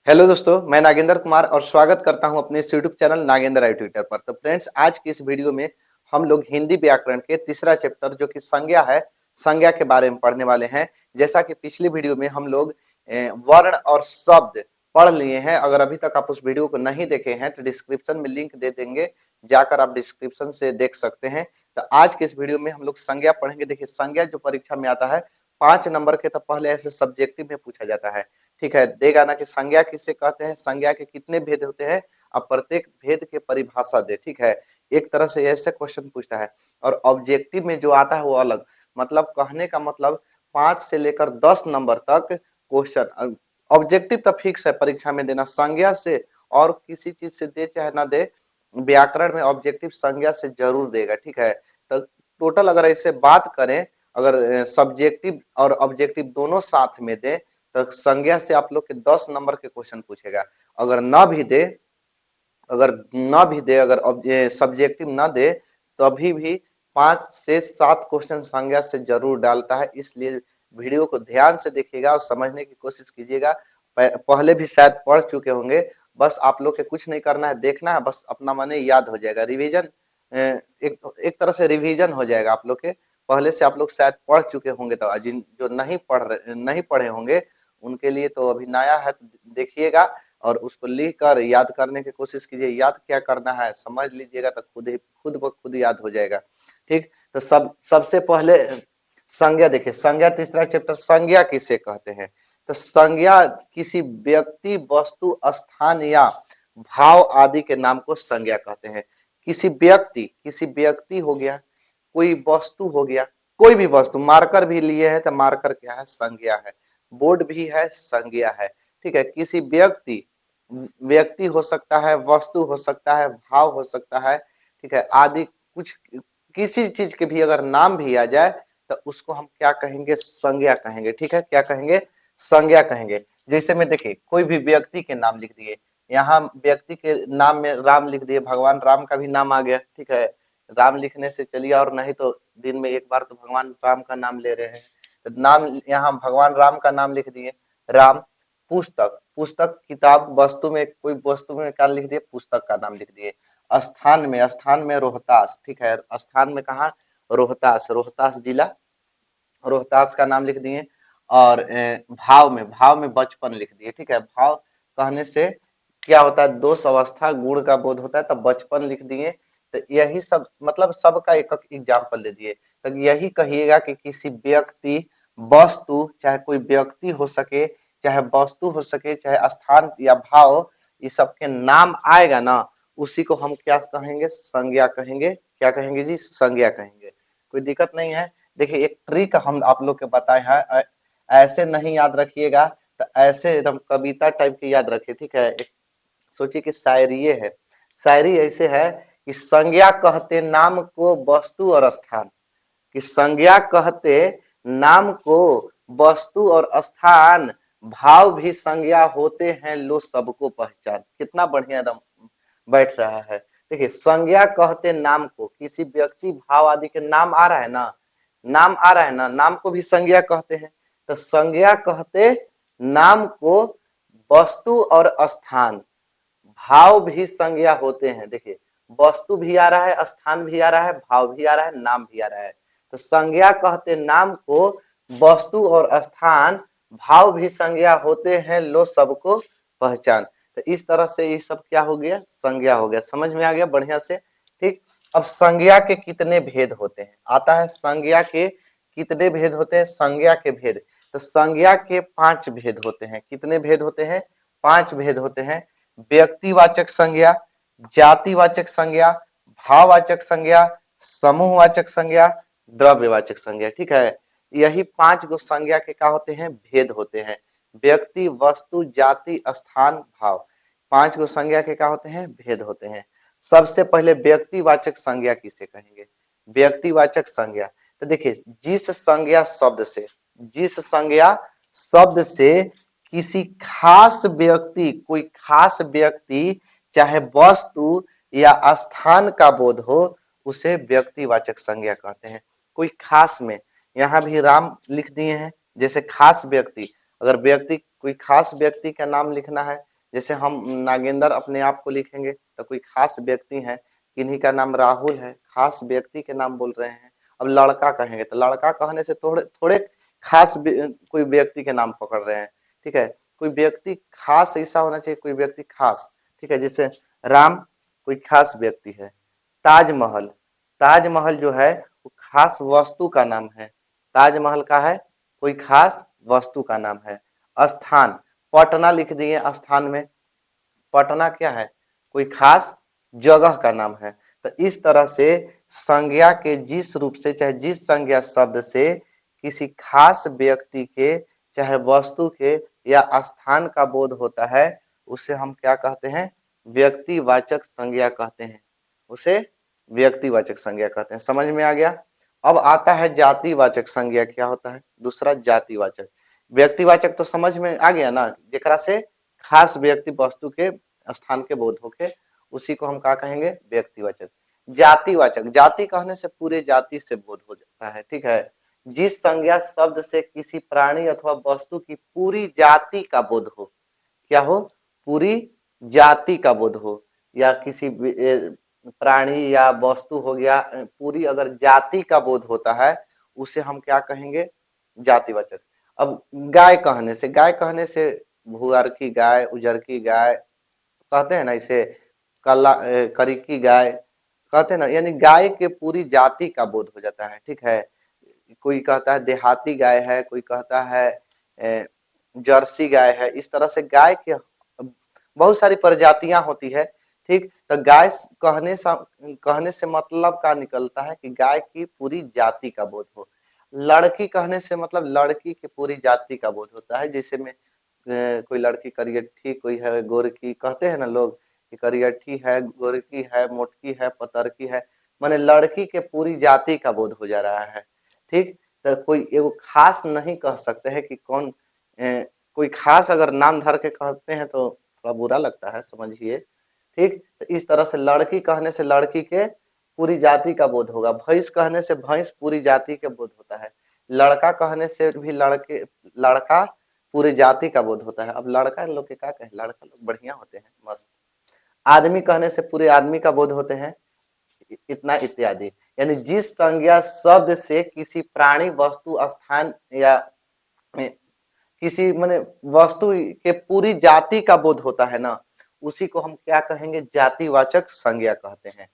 Hello दोस्तों, मैं नागेंद्र कुमार और स्वागत करता हूं अपने इस यूट्यूब चैनल नागेंद्र आई ट्विटर पर। तो फ्रेंड्स, आज की इस वीडियो में हम लोग हिंदी व्याकरण के तीसरा चैप्टर जो कि संज्ञा है, संज्ञा के बारे में पढ़ने वाले हैं। जैसा कि पिछली वीडियो में हम लोग वर्ण और शब्द पढ़ लिए हैं। अगर अभी तक आप उस वीडियो को नहीं देखे हैं तो डिस्क्रिप्शन में लिंक दे देंगे, जाकर आप डिस्क्रिप्शन से देख सकते हैं। तो आज के इस वीडियो में हम लोग संज्ञा पढ़ेंगे। देखिए, संज्ञा जो परीक्षा में आता है 5 नंबर के, तो पहले ऐसे सब्जेक्टिव में पूछा जाता है। ठीक है, देगा ना कि संज्ञा किससे कहते हैं, संज्ञा के कितने भेद होते हैं, अब प्रत्येक भेद के परिभाषा दे। ठीक है, एक तरह से ऐसे क्वेश्चन पूछता है। और ऑब्जेक्टिव में जो आता है वो अलग, मतलब कहने का मतलब 5 से लेकर 10 नंबर तक क्वेश्चन। ऑब्जेक्टिव तो फिक्स है परीक्षा में देना, संज्ञा से और किसी चीज से दे चाहे ना दे, व्याकरण में ऑब्जेक्टिव संज्ञा से जरूर देगा। ठीक है, तो टोटल अगर ऐसे बात करें, अगर सब्जेक्टिव और ऑब्जेक्टिव दोनों साथ में दे तो संज्ञा से आप लोग के 10 नंबर के क्वेश्चन पूछेगा। अगर ना भी दे, अगर सब्जेक्टिव ना दे तो अभी भी 5 से 7 क्वेश्चन संज्ञा से जरूर डालता है। इसलिए वीडियो को ध्यान से देखिएगा और समझने की कोशिश कीजिएगा। पहले भी शायद पढ़ चुके होंगे, बस आप लोग के कुछ नहीं करना है, देखना है, बस अपना मन याद हो जाएगा। रिवीजन एक तरह से रिवीजन हो जाएगा आप लोग के। पहले से आप लोग शायद पढ़ चुके होंगे, तो जिन जो नहीं पढ़े होंगे उनके लिए तो अभी नया है, तो देखिएगा और उसको लिख कर याद करने की कोशिश कीजिए। याद क्या करना है समझ लीजिएगा तो खुद ब खुद याद हो जाएगा। ठीक, तो सबसे पहले संज्ञा देखिए। संज्ञा तीसरा चैप्टर, संज्ञा किसे कहते हैं। तो संज्ञा किसी व्यक्ति, वस्तु, स्थान या भाव आदि के नाम को संज्ञा कहते हैं। किसी व्यक्ति हो गया, कोई वस्तु हो गया, कोई भी वस्तु, मार्कर भी लिए हैं तो मार्कर क्या है, संज्ञा है। बोर्ड भी है, संज्ञा है। ठीक है, किसी व्यक्ति हो सकता है, वस्तु हो सकता है, भाव हो सकता है। ठीक है, आदि कुछ किसी चीज के भी अगर नाम भी आ जाए तो उसको हम क्या कहेंगे, संज्ञा कहेंगे। ठीक है, क्या कहेंगे, संज्ञा कहेंगे। जैसे में देखिए, कोई भी व्यक्ति के नाम लिख दिए, यहाँ व्यक्ति के नाम में राम लिख दिए, भगवान राम का भी नाम आ गया। ठीक है, राम लिखने से चलिए, और नहीं तो दिन में एक बार तो भगवान राम का नाम ले रहे हैं, तो नाम यहाँ भगवान राम का नाम लिख दिए, राम। पुस्तक, पुस्तक किताब, वस्तु में कोई वस्तु में क्या लिख दिए, पुस्तक का नाम लिख दिए। स्थान में रोहतास। ठीक है, स्थान में कहा, रोहतास, रोहतास जिला, रोहतास का नाम लिख दिए। और भाव में बचपन लिख दिए। ठीक है, भाव कहने से क्या होता है, दोष अवस्था गुण का बोध होता है, तब बचपन लिख दिए। तो यही सब, मतलब सबका एक एग्जाम्पल दे दिए। तो यही कहिएगा कि किसी व्यक्ति, वस्तु, चाहे कोई व्यक्ति हो सके, चाहे वस्तु हो सके, चाहे स्थान या भाव, इस सब के नाम आएगा ना, उसी को हम क्या कहेंगे, संज्ञा कहेंगे। क्या कहेंगे जी, संज्ञा कहेंगे। कोई दिक्कत नहीं है। देखिए, एक ट्रिक हम आप लोग के बताए हैं, ऐसे नहीं याद रखिएगा, तो ऐसे एकदम कविता टाइप के याद रखिए। ठीक है, सोचिए कि शायरी है, शायरी ऐसे है कि संज्ञा कहते नाम को वस्तु और स्थान, कि संज्ञा कहते नाम को वस्तु और स्थान, भाव भी संज्ञा होते हैं, लो सबको पहचान। कितना बढ़िया एकदम बैठ रहा है। देखिए, संज्ञा कहते नाम को, किसी व्यक्ति, भाव आदि के नाम आ रहा है ना, नाम आ रहा है ना, नाम को भी संज्ञा कहते हैं। तो संज्ञा कहते नाम को वस्तु और स्थान, भाव भी संज्ञा होते हैं। देखिए, वस्तु भी आ रहा है, स्थान भी आ रहा है, भाव भी आ रहा है, नाम भी आ रहा है। तो संज्ञा कहते नाम को वस्तु और स्थान, भाव भी संज्ञा होते हैं, लो सबको पहचान। तो इस तरह से ये सब क्या हो गया, संज्ञा हो गया। समझ में आ गया बढ़िया से। ठीक, अब संज्ञा के कितने भेद होते हैं, आता है संज्ञा के कितने भेद होते हैं, संज्ञा के भेद। तो संज्ञा के 5 भेद होते हैं। कितने भेद होते हैं, 5 भेद होते हैं। व्यक्तिवाचक संज्ञा, जातिवाचक संज्ञा, भाववाचक संज्ञा, समूहवाचक संज्ञा, द्रव्यवाचक संज्ञा। ठीक है, यही 5 गो संज्ञा के क्या होते हैं, भेद होते हैं। व्यक्ति, वस्तु, जाति, स्थान, भाव, 5 गो संज्ञा के क्या होते हैं, भेद होते हैं। सबसे पहले व्यक्तिवाचक संज्ञा किसे कहेंगे, व्यक्तिवाचक संज्ञा। तो देखिए, जिस संज्ञा शब्द से किसी खास व्यक्ति, कोई खास व्यक्ति, चाहे वस्तु या स्थान का बोध हो, उसे व्यक्तिवाचक संज्ञा कहते हैं। कोई खास में, यहाँ भी राम लिख दिए हैं, जैसे खास व्यक्ति, अगर व्यक्ति, कोई खास व्यक्ति का नाम लिखना है जैसे हम नागेंद्र अपने आप को लिखेंगे तो कोई खास व्यक्ति है, किन्हीं का नाम राहुल है, खास व्यक्ति के नाम बोल रहे हैं। अब लड़का कहेंगे तो लड़का कहने से थोड़े थोड़े खास कोई व्यक्ति के नाम पकड़ रहे हैं, ठीक है। कोई व्यक्ति खास ऐसा होना चाहिए, कोई व्यक्ति खास, ठीक है। जैसे राम कोई खास व्यक्ति है। ताजमहल, ताजमहल जो है वो खास वस्तु का नाम है। ताजमहल का है, कोई खास वस्तु का नाम है। स्थान, पटना लिख दिए स्थान में, पटना क्या है, कोई खास जगह का नाम है। तो इस तरह से संज्ञा के जिस रूप से, चाहे जिस संज्ञा शब्द से किसी खास व्यक्ति के, चाहे वस्तु के या स्थान का बोध होता है, उसे हम क्या कहते हैं, व्यक्तिवाचक संज्ञा कहते हैं, उसे व्यक्तिवाचक संज्ञा कहते हैं। समझ में आ गया। अब आता है जातिवाचक संज्ञा। क्या होता है दूसरा, जातिवाचक। व्यक्तिवाचक तो समझ में आ गया ना, जेकरा से खास व्यक्ति वस्तु के स्थान के बोध होके, उसी को हम क्या कहेंगे, व्यक्तिवाचक। जातिवाचक, जाति कहने से पूरे जाति से बोध हो जाता है, ठीक है। जिस संज्ञा शब्द से किसी प्राणी अथवा वस्तु की पूरी जाति का बोध हो, क्या हो, पूरी जाति का बोध हो, या किसी प्राणी या वस्तु हो गया, पूरी अगर जाति का बोध होता है, उसे हम क्या कहेंगे, जातिवाचक। अब गाय कहने से, गाय कहने से भूअर की गाय, उजर की गाय कहते हैं ना, इसे कला करी की गाय कहते हैं ना, यानी गाय के पूरी जाति का बोध हो जाता है, ठीक है। कोई कहता है देहाती गाय है, कोई कहता है जर्सी गाय है। इस तरह से गाय के बहुत सारी प्रजातियां होती है, ठीक। तो गाय कहने से मतलब क्या निकलता है कि गाय की पूरी जाति का बोध हो। लड़की कहने से मतलब लड़की की पूरी जाति का बोध होता है। जैसे में कोई लड़की करियठी, कोई है गोरकी, कहते हैं ना लोग कि करियठी है, गोरकी है, मोटकी है, पतरकी है, माने लड़की के पूरी जाति का बोध हो जा रहा है, ठीक। तो कोई एगो खास नहीं कह सकते हैं कि कौन कोई खास अगर नाम धर के कहते हैं तो थोड़ा बुरा लगता है, समझिए, ठीक। तो इस तरह से लड़की कहने से लड़की के पूरी जाति का बोध होगा। भैंस कहने से भैंस पूरी जाति के बोध होता है। लड़का कहने से भी लड़का पूरी जाति का बोध होता है। अब लड़का लोग के क्या कहे, लड़का लोग बढ़िया होते हैं, मस्त। आदमी कहने से पूरे आदमी का बोध होते हैं, इतना इत्यादि। यानी जिस संज्ञा शब्द से किसी प्राणी, वस्तु, स्थान या किसी माने वस्तु के पूरी जाति का बोध होता है ना, उसी को हम क्या कहेंगे, जातिवाचक संज्ञा कहते हैं।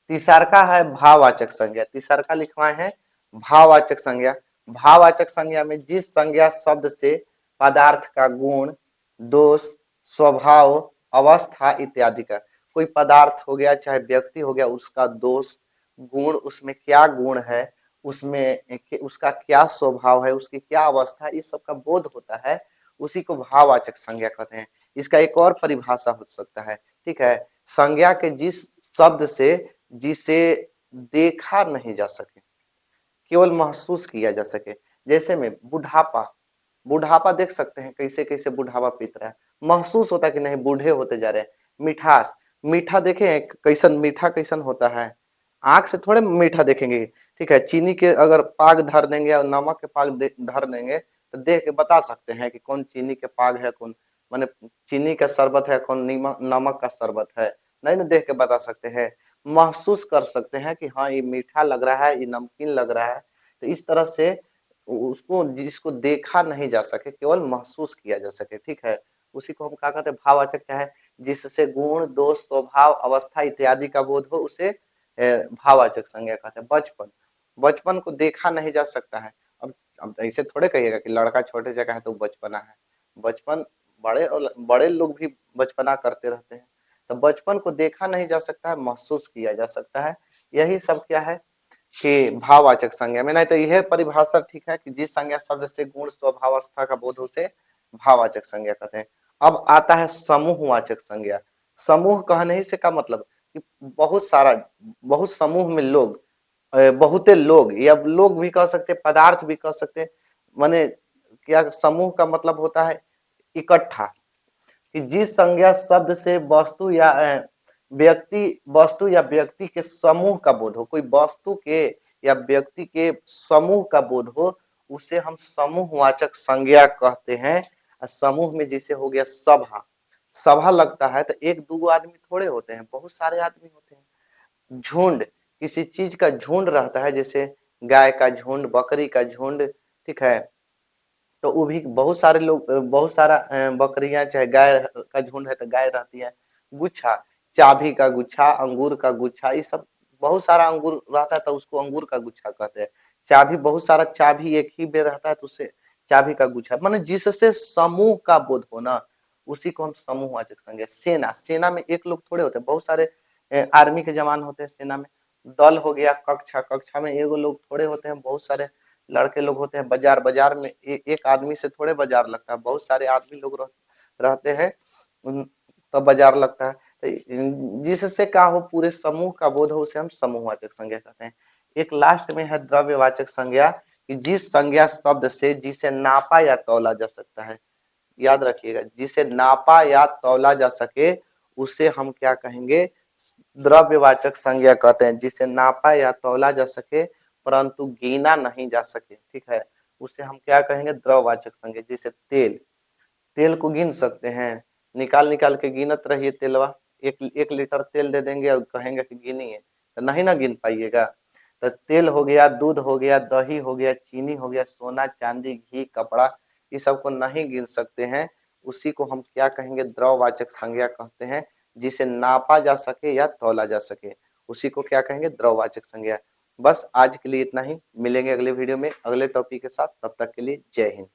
तीसरका है भाववाचक संज्ञा। तीसरका लिखवाए हैं भाववाचक संज्ञा। भाववाचक संज्ञा में जिस संज्ञा शब्द से पदार्थ का गुण, दोष, स्वभाव, अवस्था इत्यादि का, कोई पदार्थ हो गया चाहे व्यक्ति हो गया, उसका दोष, गुण, उसमें क्या गुण है, उसमें उसका क्या स्वभाव है, उसकी क्या अवस्था, इस सब का बोध होता है, उसी को भाववाचक संज्ञा कहते हैं। इसका एक और परिभाषा हो सकता है, ठीक है। संज्ञा के जिस शब्द से जिसे देखा नहीं जा सके, केवल महसूस किया जा सके। जैसे में बुढ़ापा, बुढ़ापा देख सकते हैं कैसे कैसे बुढ़ापा पीत रहा है, महसूस होता है कि नहीं बूढ़े होते जा रहे हैं। मिठास, मीठा देखे कैसन, मीठा कैसन होता है, आंख से थोड़े मीठा देखेंगे, ठीक है। चीनी के अगर पाग धर देंगे और नमक के पाग धर देंगे तो देख के बता सकते हैं कि कौन चीनी के पाग है, कौन माने चीनी का शरबत है, कौन नमक का शरबत है, नहीं ना देख के बता सकते हैं। महसूस कर सकते हैं कि हाँ ये मीठा लग रहा है, ये नमकीन लग रहा है। तो इस तरह से उसको, जिसको देखा नहीं जा सके, केवल महसूस किया जा सके, ठीक है, उसी को हम क्या कहते हैं, भाववाचक। चाहे जिससे गुण, दोष, स्वभाव, अवस्था इत्यादि का बोध हो, उसे भाववाचक संज्ञा कहते हैं। बचपन, बचपन को देखा नहीं जा सकता है। अब ऐसे थोड़े कहिएगा कि लड़का छोटे जगह है तो बचपना है। बचपन बड़े लोग भी बचपना करते रहते हैं। तो बचपन को देखा नहीं जा सकता है, महसूस किया जा सकता है। यही सब क्या है कि भाववाचक संज्ञा में। नहीं तो यह परिभाषा ठीक है कि जिस संज्ञा शब्द से गुण, स्वभाव, अवस्था का बोध हो, उसे भाववाचक संज्ञा कहते हैं। अब आता है समूहवाचक संज्ञा। समूह कहने ही से का मतलब कि बहुत सारा, बहुत समूह में लोग, बहुते लोग, या लोग भी कह सकते, पदार्थ भी कह सकते, माने क्या समूह का मतलब होता है इकट्ठा। कि जिस संज्ञा शब्द से वस्तु या व्यक्ति के समूह का बोध हो, कोई वस्तु के या व्यक्ति के समूह का बोध हो, उसे हम समूहवाचक संज्ञा कहते हैं। समूह में जैसे हो गया सभा, सभा लगता है तो एक दो आदमी थोड़े होते हैं, बहुत सारे आदमी होते हैं। झुंड, किसी चीज का झुंड रहता है, जैसे गाय का झुंड, बकरी का झुंड, ठीक है, तो वो भी बहुत सारे लोग, बहुत सारा बकरियां, चाहे गाय का झुंड है तो गाय रहती है। गुच्छा, चाबी का गुच्छा, अंगूर का गुच्छा, ये सब बहुत सारा अंगूर रहता है तो उसको अंगूर का गुच्छा कहते हैं। चाबी, बहुत सारा चाबी एक ही में रहता है तो उसे चाबी का गुच्छा, माने जिससे समूह का बोध हो ना, उसी को हम समूहवाचक संज्ञा। सेना, सेना में एक लोग थोड़े होते हैं, बहुत सारे आर्मी के जवान होते हैं सेना में। दल हो गया, कक्षा, कक्षा में एगो लोग थोड़े होते हैं, बहुत सारे लड़के लोग होते हैं। बाजार, बाजार में एक आदमी से थोड़े बाजार लगता है, बहुत सारे आदमी लोग रहते हैं, तब बाजार लगता है। तो जिससे क्या हो, पूरे समूह का बोध हो, उसे हम समूहवाचक संज्ञा कहते हैं। एक लास्ट में है द्रव्यवाचक संज्ञा, कि जिस संज्ञा शब्द से जिसे नापा या तौला जा सकता है, याद रखिएगा, जिसे नापा या तौला जा सके उसे हम क्या कहेंगे, द्रव्यवाचक संज्ञा कहते हैं। जिसे नापा या तौला जा सके परंतु गिना नहीं जा सके, ठीक है, उसे हम क्या कहेंगे, द्रववाचक संज्ञा। जैसे तेल, तेल को गिन सकते हैं, निकाल निकाल के गिनत रहिए तेलवा, एक एक लीटर तेल दे देंगे और कहेंगे कि गिनिए, तो नहीं ना गिन पाइएगा। तो तेल हो गया, दूध हो गया, दही हो गया, चीनी हो गया, सोना चांदी घी कपड़ा, ये सब को नहीं गिन सकते हैं, उसी को हम क्या कहेंगे, द्रववाचक संज्ञा कहते हैं। जिसे नापा जा सके या तौला जा सके उसी को क्या कहेंगे, द्रववाचक संज्ञा। बस आज के लिए इतना ही, मिलेंगे अगले वीडियो में अगले टॉपिक के साथ, तब तक के लिए जय हिंद।